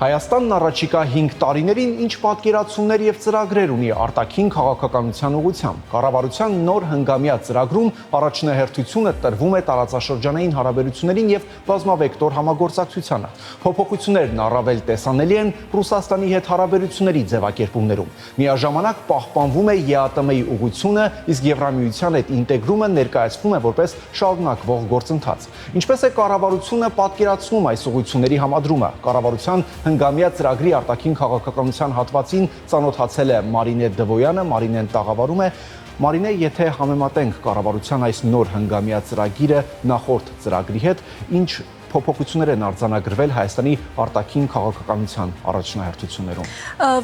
Հայաստանն առաջիկա 5 տարիներին ինչ պատկերացումներ եւ ծրագրեր ունի արտաքին քաղաքականության ուղղությամբ։ Կառավարության նոր հնգամյա ծրագրում առաջնահերթությունը տրվում է տարածաշրջանային հարաբերություններին եւ բազմավեկտոր համագործակցությանը։ Փոփոխություններն առավել տեսանելի են Ռուսաստանի հետ հարաբերությունների ձևակերպումներում։ Միաժամանակ պահպանվում է ԵԱՏՄ-ի ուղղությունը, իսկ Եվրամիության հետ ինտեգրումը ներկայացվում է որպես շարունակվող գործընթաց։ Ինչպես է կառավարությունը պատկերացնում այս ուղղությունների համադրումը։ Կառավարության հնգամյա ծրագրի արտաքին քաղաքականության հատվածին ծանոթացել է Մարինե Դվոյանը, Մարինեն տաղավարում է։ Մարինե, եթե համեմատենք կառավարության այս նոր հնգամյա ծրագիրը նախորդ ծրագրի հետ, ինչ փոփոխություններ են արձանագրվել Հայաստանի արտաքին քաղաքականության առաջնահերթություններում։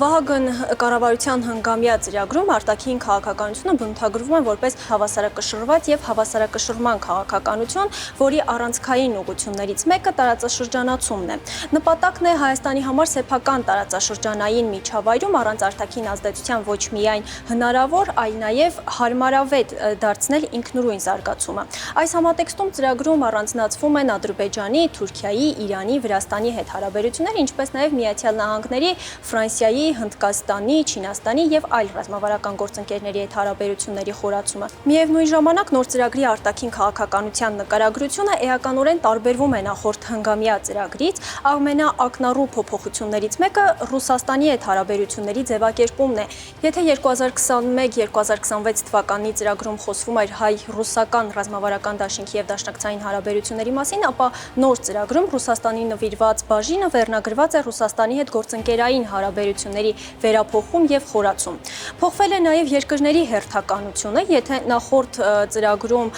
Վահագն, կառավարության հնգամյա ծրագրում արտաքին քաղաքականությունը բնութագրվում է որպես հավասարակշռված եւ հավասարակշռման քաղաքականություն, որի առանցքային ուղղություններից մեկը տարածաշրջանացումն է։ Նպատակն է Հայաստանի համար սեփական տարածաշրջանային միջավայրում առանց արտաքին ազդեցության ոչ միայն հնարավոր, այլ նաեւ հարմարավետ դարձնել ինքնուրույն զարգացումը։ Այս համատեքստում ծրագրում առանձնացվում են Ադրբեջանի, Թուրքիայի, Իրանի, Վրաստանի հետ հարաբերությունները, ինչպես նաև Միացյալ Նահանգների, Ֆրանսիայի, Հնդկաստանի, Չինաստանի եւ այլ ռազմավարական գործընկերների հետ հարաբերությունների խորացումը։ Միևնույն ժամանակ նոր ծրագրի արտաքին քաղաքականության նկարագրությունը էականորեն տարբերվում է նախորդ հնգամյա ծրագրից։ Ամենաակնառու փոփոխություններից մեկը Ռուսաստանի հետ հարաբերությունների ձևակերպումն է։ Եթե 2021-2026 թվականի ծրագրում խոսվում էր հայ-ռուսական ռազմավարական դաշինքի եւ դաշնակցային հարաբերությունների մասին, ապա նոր ծրագրում Ռուսաստանի նվիրված բաժինը վերնագրված է Ռուսաստանի հետ գործընկերային հարաբերությունների վերափոխում եւ խորացում։ Փոխվել է նաեւ երկրների հերթականությունը, եթե նախորդ ծրագրում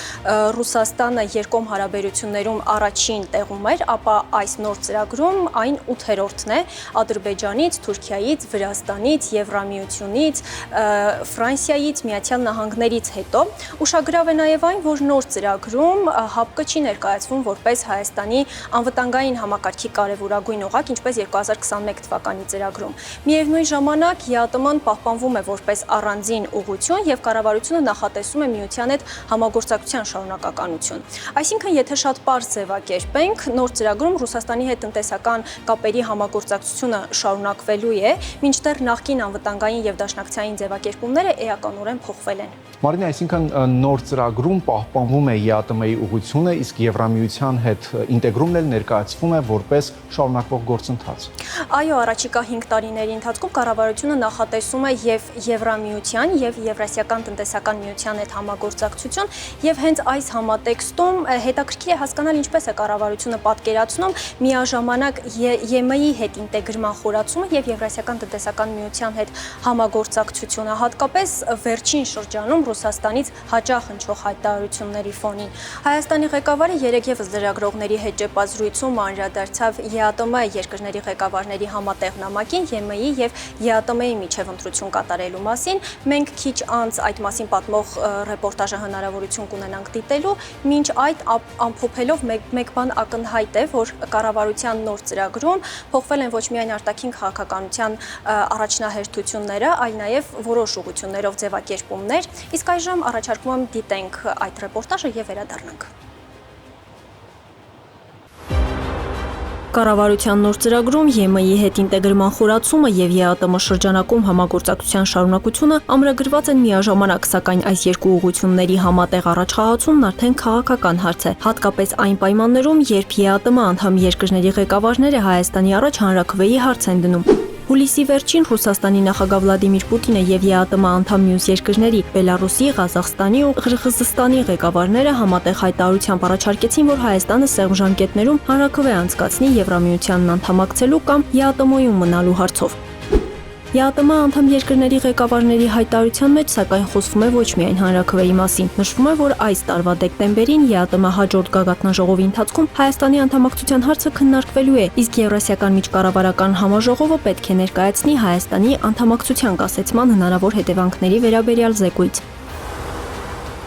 Ռուսաստանը երկկողմ հարաբերություններում առաջին տեղում էր, ապա այս նոր ծրագրում այն 8-րդն է Ադրբեջանից, Թուրքիայից, Վրաստանից, Եվրամիությունից, Ֆրանսիայից, Միացյալ Նահանգներից հետո։ Ուշագրավ է նաեւ այն, որ նոր ծրագրում ՀԱՊԿ չի ներկայացվում որպես Հայաստանի անվտանգային համակարգի կարևորագույն օղակ, ինչպես 2021 թվականի ծրագրում։ Միևնույն ժամանակ ԵԱՏՄ-ն պահպանվում է որպես առանձին ուղղություն եւ կառավարությունը նախատեսում է Միության հետ համագործակցության շարունակականություն։ Այսինքն, եթե շատ պարզ ձևակերպենք, նոր ծրագրում Ռուսաստանի հետ տնտեսական կապերի համագործակցությունը շարունակվելու է, մինչդեռ նախկին անվտանգային եւ դաշնակցային ձևակերպումները էականորեն փոխվել են։ Մարինե, այսինքն նոր ծրագրում պահպանվում է ԵԱՏՄ-ի ուղղությունը, իսկ Եվրամիության հետ ինտեգրումն էլ ներկայացվում է որպես շարունակվող գործընթաց։ Այո, առաջիկա 5 տարիների ընթացքում կառավարությունը նախատեսում է եւ Եվրամիության եւ Եվրասիական տնտեսական միության հետ համագործակցություն, եւ հենց այս համատեքստում հետաքրքիր է հասկանալ ինչպես է կառավարությունը պատկերացնում միաժամանակ ԵՄ-ի հետ ինտեգրման խորացումը եւ Եվրասիական տնտեսական միության հետ համագործակցությունը, հատկապես վերջին շրջանում Ռուսաստանից հաճախ հնչող հայտարարությունների ֆոնին։ Հայաստանի ղեկավարը երեքևս լրագրողների հետ ճեպազրույցում անդրադարձավ ԵԱՏՄ երկրների ղեկավարների համատեղ նամակին ԵՄ-ի եւ ԵԱՏՄ-ի միջև ընտրություն կատարելու մասին։ Մենք քիչ անց այդ մասին պատմող ռեպորտաժը հնարավորություն կունենանք դիտելու, մինչ այդ ամփոփելով մեկ բան ակնհայտ է, որ կառավարության նոր ծրագրում փոխվել են ոչ միայն արտաքին քաղաքականության առաջնահերթությունները, այլ նաեւ որոշ ուղղություններով ձևակերպումներ։ Իսկ այժմ առաջարկում եմ դիտենք այդ ռեպորտաժը եւ վերադառնանք։ Կառավարության նոր ծրագրում ԵՄ-ի հետ ինտեգրման խորացումը եւ ԵԱՏՄ շրջանակում համագործակցության շարունակությունը ամրագրված են միաժամանակ, սակայն այս երկու ուղղությունների համատեղ առաջխաղացումն արդեն քաղաքական հարց է, հատկապես այն պայմաններում, երբ ԵԱՏՄ անդամ երկրների ղեկավարները Հայաստանի առաջ հանրաքվեի հարց են դնում։ Հուլիսի վերջին Ռուսաստանի նախագահ Վլադիմիր Պուտինը եւ ԵԱՏՄ անդամ մյուս երկրների Բելարուսի, Ղազախստանի ու Ղրղըզստանի ղեկավարները համատեղ հայտարարությամբ առաջարկեցին, որ Հայաստանը սեղմ ժամկետներում հանրաքվե անցկացնի Եվրամիությանն անդամակցելու կամ ԵԱՏՄ-ում մնալու հարցով։ ԵԱՏՄ անդամ երկրների ղեկավարների հայտարարության մեջ սակայն խոսվում է ոչ միայն հանրաքվեի մասին։ Նշվում է, որ այս տարվա դեկտեմբերին ԵԱՏՄ հաջորդ գագաթնաժողովի ընթացքում Հայաստանի անդամակցության հարցը քննարկվելու է, իսկ Եվրասիական միջկառավարական համաժողովը պետք է ներկայացնի Հայաստանի անդամակցության կասեցման հնարավոր հետևանքների վերաբերյալ զեկույց։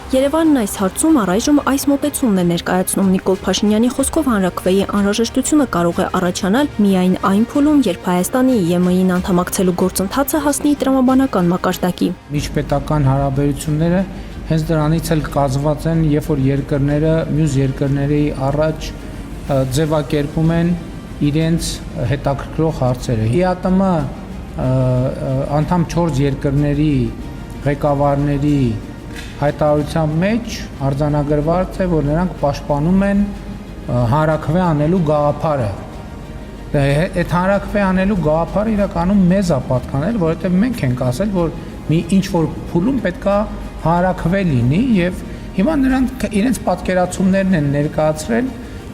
Երևանն այս հարցում առայժմ այս մոտեցումն է ներկայացնում։ Նիկոլ Փաշինյանի խոսքով հանրաքվեի անհրաժեշտությունը կարող է առաջանալ միայն այն փուլում, երբ Հայաստանի ԵՄ-ին անդամակցելու գործընթացը հասնի տրամաբանական մակարդակի։ Միջպետական հարաբերությունները հենց դրանից էլ կազմված են, երբ որ երկրները մյուս երկրների առաջ ձևակերպում են իրենց հետաքրքրող հարցերը։ ՀԻԱՏՄ անդամ 4 երկրների ղեկավարների հայտարարության մեջ արձանագրված է, որ նրանք պաշտպանում են հանրաքվե անելու գաղափարը։ Այդ հանրաքվե անելու գաղափարը իրականում մեզ է պատկանել, որովհետև մենք ենք ասել, որ մի ինչ-որ փուլում պետքա հանրաքվե լինի եւ հիմա նրանք իրենց պատկերացումներն են ներկայացրել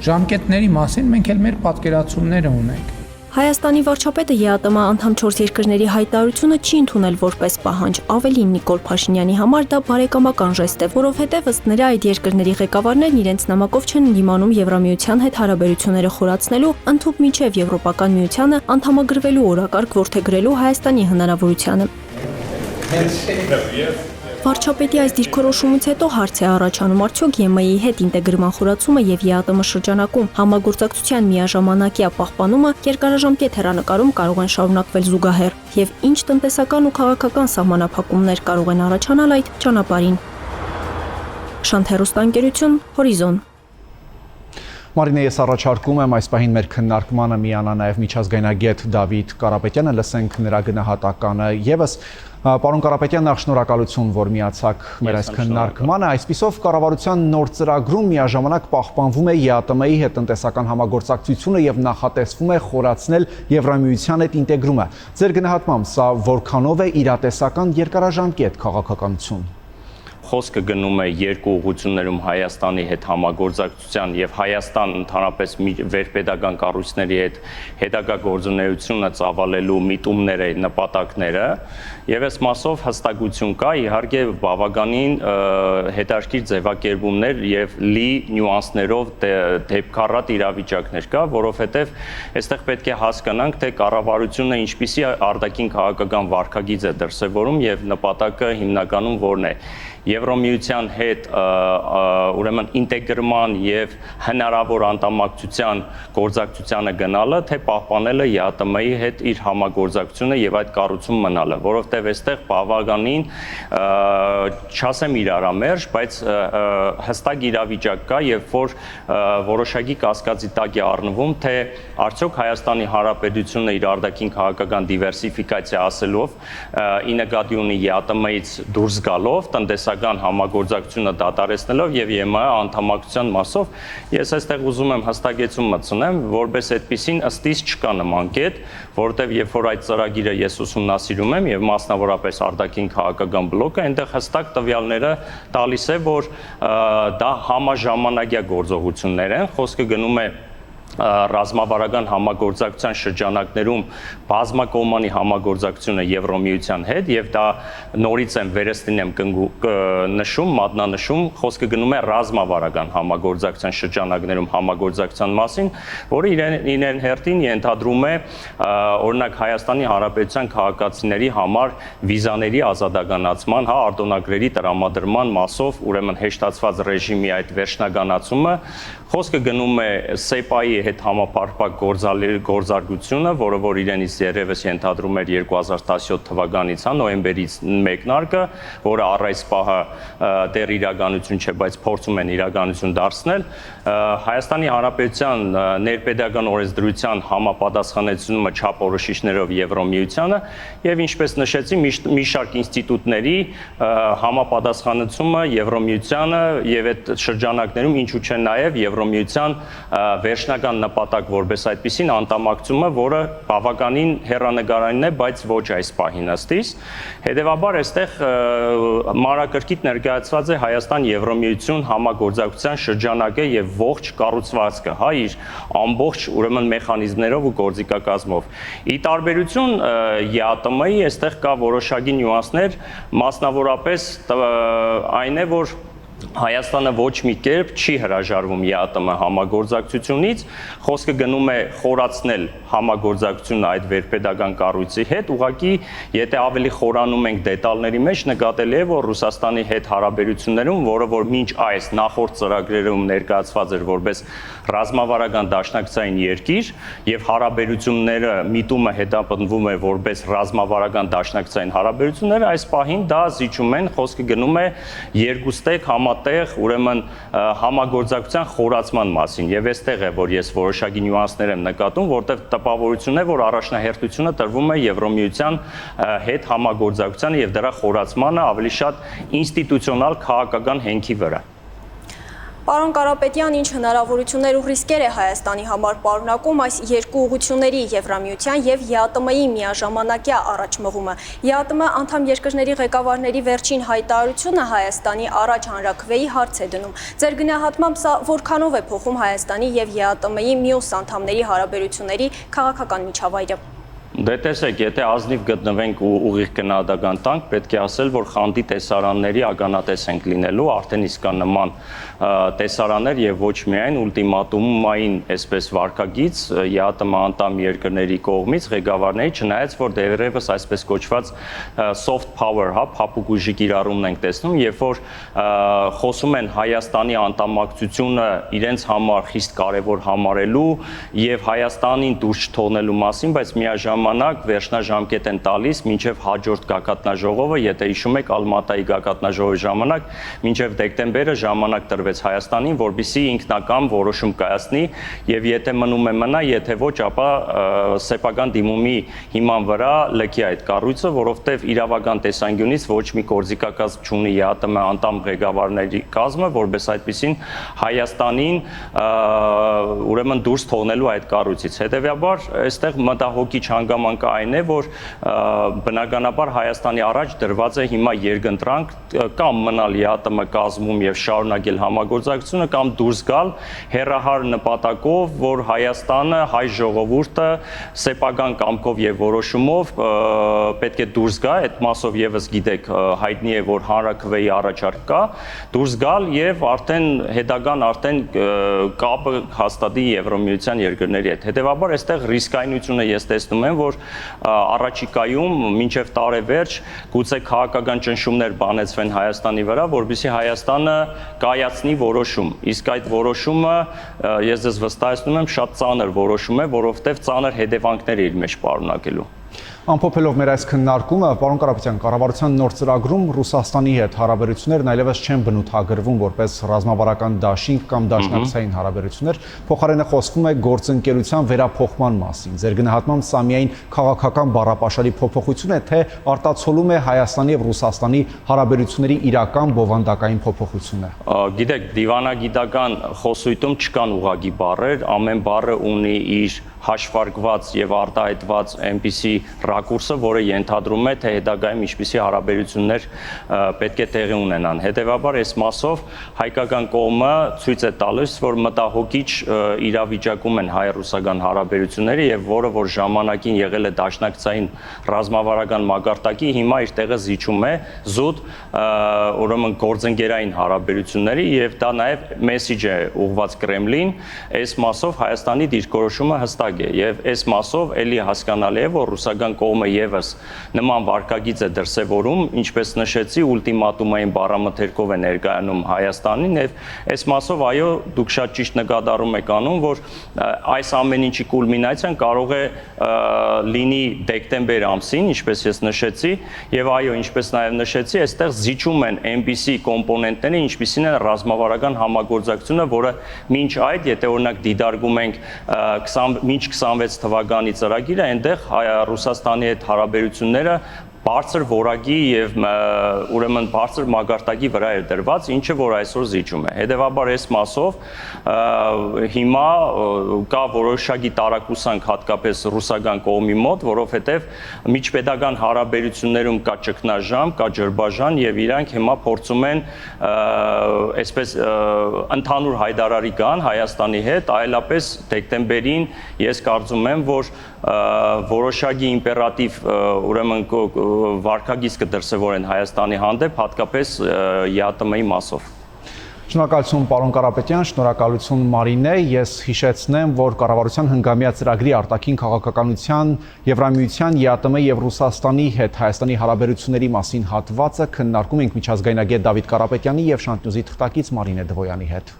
ժամկետների մասին, մենք էլ մեր պատկերացումները ունենք։ Հայաստանի վարչապետը ԵԱՏՄ անդամ 4 երկրների հայտարարությունը չի ընդունել որպես պահանջ, ավելին Նիկոլ Փաշինյանի համար դա բարեկամական ժեստ է, որովհետև ըստ նրա այդ երկրների ղեկավարներն իրենց նամակով չեն դիմանում Եվրամիության հետ հարաբերությունները խորացնելու, ընդհուպ մինչև Եվրոպական միությանը անդամագրվելու օրակարգ որդեգրելու Հայաստանի հնարավորությանը։ Վարչապետի այս դիրքորոշումից հետո հարց է առաջանում արդյոք ԵՄ-ի հետ ինտեգրման խորացումը եւ ԵԱՏՄ շրջանակում համագործակցության միաժամանակյա պահպանումը երկարաժամկետ հեռանկարում կարող են շարունակվել զուգահեռ եւ ինչ տնտեսական ու քաղաքական սահմանափակումներ կարող են առաջանալ այդ ճանապարհին։ Շանթերոստանգերություն, Հորիզոն։ Մարինե, ես առաջարկում եմ այս պահին մեր քննարկմանը միանա նաև միջազգայնագետ Դավիթ Կարապետյանը, լսենք նրա գնահատականը եւս։ Պարոն Կարապետյան, նախ շնորհակալություն, որ միացաք մեր այս քննարկմանը։ Այսպիսով կառավարության նոր ծրագրում միաժամանակ պահպանվում է ԵԱՏՄ-ի հետ տնտեսական համագործակցությունը եւ նախատեսվում է խորացնել Եվրամիության հետ ինտեգրումը։ Ձեր գնահատմամբ սա որքանով է իրատեսական երկարաժամկետ քաղաքականություն։ Խոսքը գնում է երկու ուղղություններում Հայաստանի հետ համագործակցության եւ Հայաստան ընդհանրապես վերպետական կառույցների հետ հետագա գործունեությունը ծավալելու միտումները, նպատակները եւ այս մասով հստակություն կա, իհարկե բավականին հետաքրքիր ձևակերպումներ եւ լի նյուանսներով դեպքառատ իրավիճակներ կա, որովհետեւ այստեղ պետք է հասկանանք, թե կառավարությունը ինչպիսի արտաքին քաղաքական վարքագիծ է դրսևորում եւ նպատակը հիմնականում որն է։ Եվրոմիության հետ ուրեմն ինտեգրման եւ հնարավոր անդամակցության գործակցությանը գնալը, թե պահպանելը ԵԱՏՄ-ի հետ իր համագործակցությունը եւ այդ կառուցում մնալը, որովհետեւ այստեղ բավականին չասեմ իրարամերժ, բայց հստակ իրավիճակ կա, երբ որ որոշակի կասկածի տակ է առնվում, թե արդյոք Հայաստանի Հանրապետությունը իր արտաքին քաղաքական դիվերսիֆիկացիա ասելով ի նկատի ունի ԵԱՏՄ-ից դուրս գալով տնտեսական համագործակցությունը դադարեցնելով եւ ԵՄ անդամակցության մասով, ես այստեղ ուզում եմ հստակեցում մտցնեմ, որպես այդպեսին ըստ իս չկա նման կետ, որովհետեւ երբ որ այդ ծրագիրը ես ուսումնասիրում եմ եւ մասնավորապես արտաքին քաղաքական բլոկը, այնտեղ հստակ տվյալները տալիս է, որ դա համաժամանակյա գործողություններ են, խոսքը գնում է ռազմավարական համագործակցության շրջանակներում բազմակողմանի համագործակցությունը Եվրոմիության հետ եւ դա նորից եմ վերստին եմ նշում, մատնանշում, խոսքը գնում է ռազմավարական համագործակցության շրջանակներում համագործակցության մասին, որը իրեն հերթին ենթադրում է օրինակ Հայաստանի Հանրապետության քաղաքացիների համար վիզաների ազատականացման, արտոնագրերի տրամադրման մասով ուրեմն հեշտացված ռեժիմի այդ վերջնականացումը, խոսքը գնում է ՍԵՊԱ-ի հետ համապարփակ գործարկությունը, որը որ իրենից երևս ենթադրում էր 2017 թվականից, նոյեմբերից մեկնարկը, որը առ այս պահը դեռ իրականություն չէ, բայց փորձում են իրականություն դարձնել, Հայաստանի Հանրապետության ներպետական օրենսդրության համապատասխանեցումը չափորոշիչներով Եվրոմիությանը եւ ինչպես նշեցի, մի շարք ինստիտուտների համապատասխանեցումը Եվրոմիությանը եւ այդ շրջանակներում ինչու՞ չէ նաեւ Եվրոմիության վերջնական նպատակ որպես այդպիսին անդամակցումը, որը բավականին հեռանկարային է, բայց ոչ այս պահին ըստ իս։ Հետևաբար այստեղ մանրակրկիտ ներկայացված է Հայաստան-Եվրոմիություն համագործակցության շրջանակը եւ ողջ կառուցվածքը, հա, իր ամբողջ ուրեմն մեխանիզմներով ու գործիքակազմով։ Ի տարբերություն ԵԱՏՄ-ի այստեղ կա որոշակի նյուանսներ, մասնավորապես այն է, որ Հայաստանը ոչ մի կերպ չի հրաժարվում ԵԱՏՄ համագործակցությունից, խոսքը գնում է խորացնել համագործակցությունը այդ վերպետական կառույցի հետ, ուղղակի եթե ավելի խորանում ենք դետալների մեջ, նկատելի է, որ Ռուսաստանի հետ հարաբերություններում, որը որ մինչ այս նախորդ ծրագրերում ներկայացված էր որպես ռազմավարական դաշնակցային երկիր եւ հարաբերությունները միտումը հետապնդվում է որպես ռազմավարական դաշնակցային հարաբերությունները, այս պահին դա զիջում են, խոսքը գնում է երկուստեք համատեղ ուրեմն համագործակցության խորացման մասին եւ այստեղ է որ ես որոշակի նյուանսներ եմ նկատում, որտեղ տպավորությունն է, որ առաջնահերթությունը տրվում է Եվրոմիության հետ համագործակցությանը եւ դրա խորացմանը ավելի շատ ինստիտուցիոնալ քաղաքական հենքի վրա։ Պարոն Կարապետյան, ինչ հնարավորություններ ու ռիսկեր է Հայաստանի համար պարունակում այս երկու ուղղությունների Եվրամիության եւ ԵԱՏՄ-ի միաժամանակյա առաջմղումը։ ԵԱՏՄ անդամ երկրների ղեկավարների վերջին հայտարարությունը Հայաստանի առաջ հանրաքվեի հարց է դնում։ Ձեր գնահատմամբ սա որքանով է փոխում Հայաստանի եւ ԵԱՏՄ-ի մյուս անդամների հարաբերությունների քաղաքական միջավայրը։ Դե տեսեք, եթե ազնիվ գտնվենք ու ուղիղ գնահատական տանք, պետք է ասել, որ խանդի տեսարանների ականատես ենք լինելու, արդեն իսկ կան նման տեսարաններ եւ ոչ միայն ուլտիմատումային այսպես վարկագիծ ԵԱՏՄ անդամ երկրների կողմից ղեկավարների, չնայած որ դեռևս այսպես կոչված soft power, հա, փափուկ ուժի կիրառումն ենք տեսնում, երբ որ խոսում են Հայաստանի անդամակցությունը իրենց համար խիստ կարեւոր համարելու եւ Հայաստանին դուրս չթողնելու մասին, բայց միաժամանակ վերջնաժամկետ են տալիս մինչև հաջորդ գագաթնաժողովը, եթե հիշում եք Ալմատայի գագաթնաժողովի ժամանակ մինչև դեկտեմբերը ժամանակ տրվեց Հայաստանին, որպեսզի ինքնական որոշում կայացնի եւ եթե մնում է մնա, եթե ոչ, ապա սեփական դիմումի հիման վրա լքի այդ կառույցը, որովհետեւ իրավական տեսանկյունից ոչ մի գործիքակազմ չունի ԵԱՏՄ անդամ ղեկավարների կազմը, որպես այդպեսին Հայաստանին ուրեմն դուրս թողնելու այդ կառույցից։ Հետևաբար այստեղ մտահոգիչ հանգամանքը այն է, որ բնականաբար Հայաստանի առաջ դրված է հիմա երկընտրանք կամ մնալ ԵԱՏՄ կազմում եւ շարունակել համագործակցությունը կամ դուրս գալ հերահար նպատակով, որ Հայաստանը, հայ ժողովուրդը սեփական կամքով եւ որոշումով պետք է դուրս գա, այդ մասով եւս գիտեք հայտնի է, որ հանրաքվեի առաջարկ կա, դուրս գալ եւ արդեն հետագան կապը հաստատի Եվրոմիության երկրների հետ։ Հետևաբար այստեղ ռիսկայնությունը ես տեսնում եմ, որ առաջիկայում մինչև տարեվերջ գուցե քաղաքական ճնշումներ բանեցվեն Հայաստանի վրա, որովհետեւ Հայաստանը կայացնի որոշում։ Իսկ այդ որոշումը ես ձեզ վստահեցնում եմ շատ ծանր որոշում է, որովհետեւ ծանր հետևանքներ է իր մեջ պարունակելու։ Ամփոփելով մեր այս քննարկումը, պարոն Կարապետյան, կառավարության նոր ծրագրում Ռուսաստանի հետ հարաբերություններն այլևս չեն բնութագրվում որպես ռազմավարական դաշինք կամ դաշնակցային հարաբերություններ, փոխարենը խոսվում է գործընկերության վերափոխման մասին։ Ձեր գնահատմամբ սա միայն քաղաքական բառապաշարի փոփոխություն է, թե արտացոլում է Հայաստանի եւ Ռուսաստանի հարաբերությունների իրական բովանդակային փոփոխությունը։ Գիտեք, դիվանագիտական խոսույթում չկան ուղղակի բառեր, ամեն բառը ունի իր հաշվարկված եւ արտահայտված այնպիսի ռակուրսը, որը ենթադրում է, թե հետագայում ինչպիսի հարաբերություններ պետք է տեղի ունենան։ Հետևաբար այս մասով հայկական կողմը ցույց է տալիս, որ մտահոգիչ իրավիճակում են հայ-ռուսական հարաբերությունները եւ որը որ ժամանակին եղել է դաշնակցային ռազմավարական մակարդակի, հիմա իր տեղը զիջում է զուտ ուրեմն գործընկերային հարաբերությունների եւ դա նաեւ մեսիջ է ուղղված Կրեմլին, այս մասով Հայաստանի դիրքորոշումը հստակ է եւ այս մասով էլի հասկանալի է, որ ռուսական կողմը եւս նման վարկագիծ է դրսեւորում, ինչպես նշեցի, ուլտիմատումային բառամթերքով է ներկայանում Հայաստանին եւ այս մասով այո, դուք շատ ճիշտ նկատառում եք անում, որ այս ամեն ինչի կուլմինացիան կարող է լինի դեկտեմբեր ամսին, ինչպես ես նշեցի, եւ այո, ինչպես նաեւ նշեցի, այստեղ զիջում են այնպիսի կոմպոնենտները, ինչպիսին է ռազմավարական համագործակցությունը, որը մինչ այդ, եթե օրինակ դիտարկում ենք մինչ 26 թվականի ծրագիրը, այնտեղ Ռուսաստանի հետ հարաբերությունները բարձր որակի եւ ուրեմն բարձր մակարդակի վրա էր դրված, ինչը որ այսօր զիջում է։ Հետևաբար այս մասով հիմա կա որոշակի տարակուսանք հատկապես ռուսական կողմի մոտ, որովհետեւ միջպետական հարաբերություններում կա ճգնաժամ, կա ջրբաժան եւ իրանք հիմա փորձում են այսպես ընդհանուր հայտարարի կան Հայաստանի հետ, այլապես դեկտեմբերին ես կարծում եմ, որ որոշակի իմպերատիվ ուրեմն վարկագիծ կդրսևորեն Հայաստանի հանդեպ, հատկապես ԵԱՏՄ-ի մասով։ Շնորհակալություն պարոն Կարապետյան, շնորհակալություն Մարինե, ես հիշեցնեմ, որ կառավարության հնգամյա ծրագրի արտաքին քաղաքականության, Եվրամիության, ԵԱՏՄ եւ Ռուսաստանի հետ Հայաստանի հարաբերությունների մասին հատվածը քննարկում ենք միջազգայնագետ Դավիթ Կարապետյանի եւ Շանթ Նյուզի թղթակից Մարինե Դվոյանի հետ։